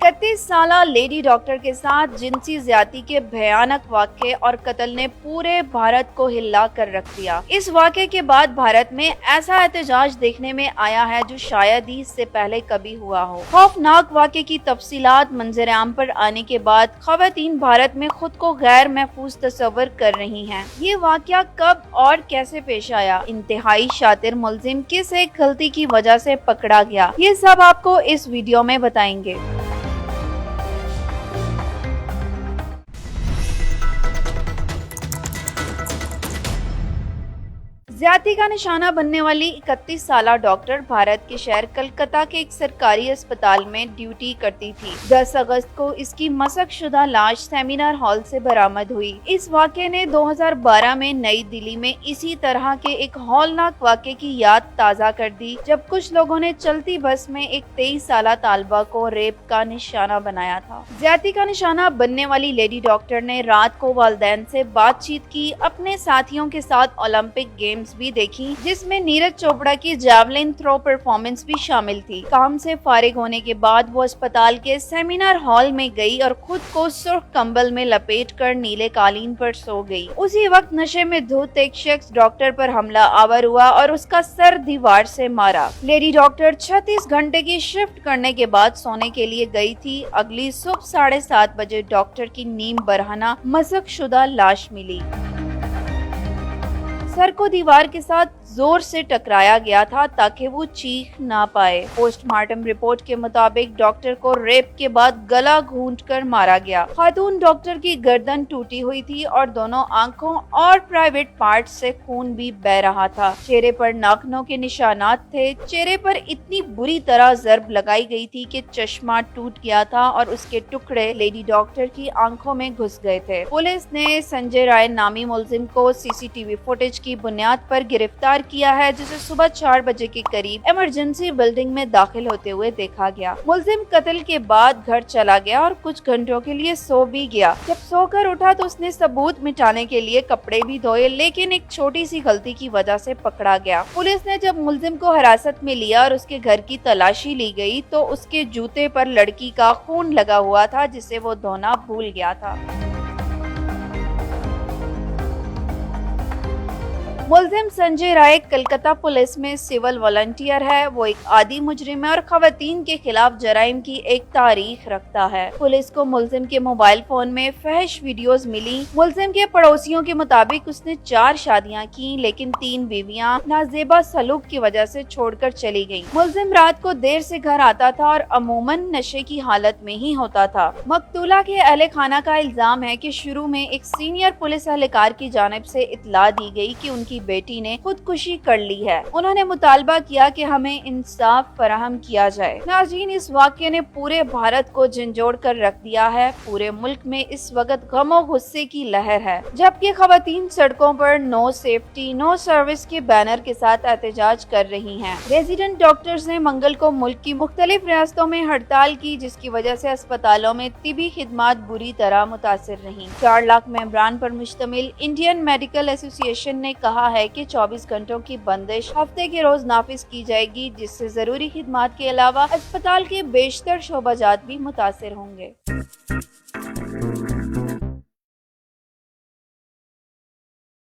31 سالہ lady doctor کے ساتھ جنسی زیادتی کے بھیانک واقعے اور قتل نے پورے بھارت کو ہلا کر رکھ دیا۔ اس واقعے کے بعد بھارت میں ایسا احتجاج دیکھنے میں آیا ہے جو شاید ہی اس سے پہلے کبھی ہوا ہو۔ خوفناک واقعے کی تفصیلات منظر عام پر آنے کے بعد خواتین بھارت میں خود کو غیر محفوظ تصور کر رہی ہیں۔ یہ واقعہ کب اور کیسے پیش آیا؟ انتہائی شاطر ملزم کس ایک غلطی کی وجہ سے پکڑا گیا؟ یہ سب آپ کو اس ویڈیو میں بتائیں گے۔ زیادتی کا نشانہ بننے والی 31 سالہ ڈاکٹر بھارت کے شہر کلکتہ کے ایک سرکاری اسپتال میں ڈیوٹی کرتی تھی۔ 10 اگست کو اس کی مسخ شدہ لاش سیمینار ہال سے برآمد ہوئی۔ اس واقعے نے 2012 میں نئی دلی میں اسی طرح کے ایک ہولناک واقعے کی یاد تازہ کر دی، جب کچھ لوگوں نے چلتی بس میں ایک 23 سالہ طالبہ کو ریپ کا نشانہ بنایا تھا۔ زیادتی کا نشانہ بننے والی لیڈی ڈاکٹر نے رات کو والدین سے بات چیت کی، اپنے ساتھیوں کے ساتھ اولمپک گیمز بھی دیکھی، جس میں نیرج چوپڑا کی جیولن تھرو پرفارمنس بھی شامل تھی۔ کام سے فارغ ہونے کے بعد وہ اسپتال کے سیمینار ہال میں گئی اور خود کو سرخ کمبل میں لپیٹ کر نیلے قالین پر سو گئی۔ اسی وقت نشے میں دھت ایک شخص ڈاکٹر پر حملہ آور ہوا اور اس کا سر دیوار سے مارا۔ لیڈی ڈاکٹر 36 گھنٹے کی شفٹ کرنے کے بعد سونے کے لیے گئی تھی۔ اگلی صبح 7:30 بجے ڈاکٹر کی نیم برہنہ مسخ شدہ لاش ملی۔ سر کو دیوار کے ساتھ زور سے ٹکرایا گیا تھا تاکہ وہ چیخ نہ پائے۔ پوسٹ مارٹم رپورٹ کے مطابق ڈاکٹر کو ریپ کے بعد گلا گھونٹ کر مارا گیا۔ خاتون ڈاکٹر کی گردن ٹوٹی ہوئی تھی اور دونوں آنکھوں اور پرائیویٹ پارٹ سے خون بھی بہہ رہا تھا۔ چہرے پر ناخنوں کے نشانات تھے۔ چہرے پر اتنی بری طرح ضرب لگائی گئی تھی کہ چشمہ ٹوٹ گیا تھا اور اس کے ٹکڑے لیڈی ڈاکٹر کی آنکھوں میں گھس گئے تھے۔ پولیس نے سنجے رائے نامی ملزم کو CCTV فوٹیج کی بنیاد پر گرفتار کیا ہے، جسے صبح 4 بجے کے قریب ایمرجنسی بلڈنگ میں داخل ہوتے ہوئے دیکھا گیا۔ ملزم قتل کے بعد گھر چلا گیا اور کچھ گھنٹوں کے لیے سو بھی گیا۔ جب سو کر اٹھا تو اس نے ثبوت مٹانے کے لیے کپڑے بھی دھوئے، لیکن ایک چھوٹی سی غلطی کی وجہ سے پکڑا گیا۔ پولیس نے جب ملزم کو حراست میں لیا اور اس کے گھر کی تلاشی لی گئی تو اس کے جوتے پر لڑکی کا خون لگا ہوا تھا، جسے وہ دھونا بھول گیا تھا۔ ملزم سنجے رائے کلکتہ پولیس میں سول والنٹیئر ہے۔ وہ ایک عادی مجرم ہے اور خواتین کے خلاف جرائم کی ایک تاریخ رکھتا ہے۔ پولیس کو ملزم کے موبائل فون میں فحش ویڈیوز ملی۔ ملزم کے پڑوسیوں کے مطابق اس نے 4 شادیاں کی، لیکن 3 بیویاں نازیبا سلوک کی وجہ سے چھوڑ کر چلی گئیں۔ ملزم رات کو دیر سے گھر آتا تھا اور عموماً نشے کی حالت میں ہی ہوتا تھا۔ مقتولہ کے اہل خانہ کا الزام ہے کہ شروع میں ایک سینئر پولیس اہلکار کی جانب سے اطلاع دی گئی کہ ان کی بیٹی نے خودکشی کر لی ہے۔ انہوں نے مطالبہ کیا کہ ہمیں انصاف فراہم کیا جائے۔ ناظرین، اس واقعے نے پورے بھارت کو جھنجھوڑ کر رکھ دیا ہے۔ پورے ملک میں اس وقت غم و غصے کی لہر ہے، جبکہ خواتین سڑکوں پر نو سیفٹی نو سروس کے بینر کے ساتھ احتجاج کر رہی ہیں۔ ریزیڈنٹ ڈاکٹرز نے منگل کو ملک کی مختلف ریاستوں میں ہڑتال کی، جس کی وجہ سے اسپتالوں میں طبی خدمات بری طرح متاثر رہیں۔ 4 لاکھ ممبران پر مشتمل انڈین میڈیکل ایسوسی ایشن نے کہا ہے کہ 24 گھنٹوں کی بندش ہفتے کے روز نافذ کی جائے گی، جس سے ضروری خدمات کے علاوہ اسپتال کے بیشتر شعبہ جات بھی متاثر ہوں گے۔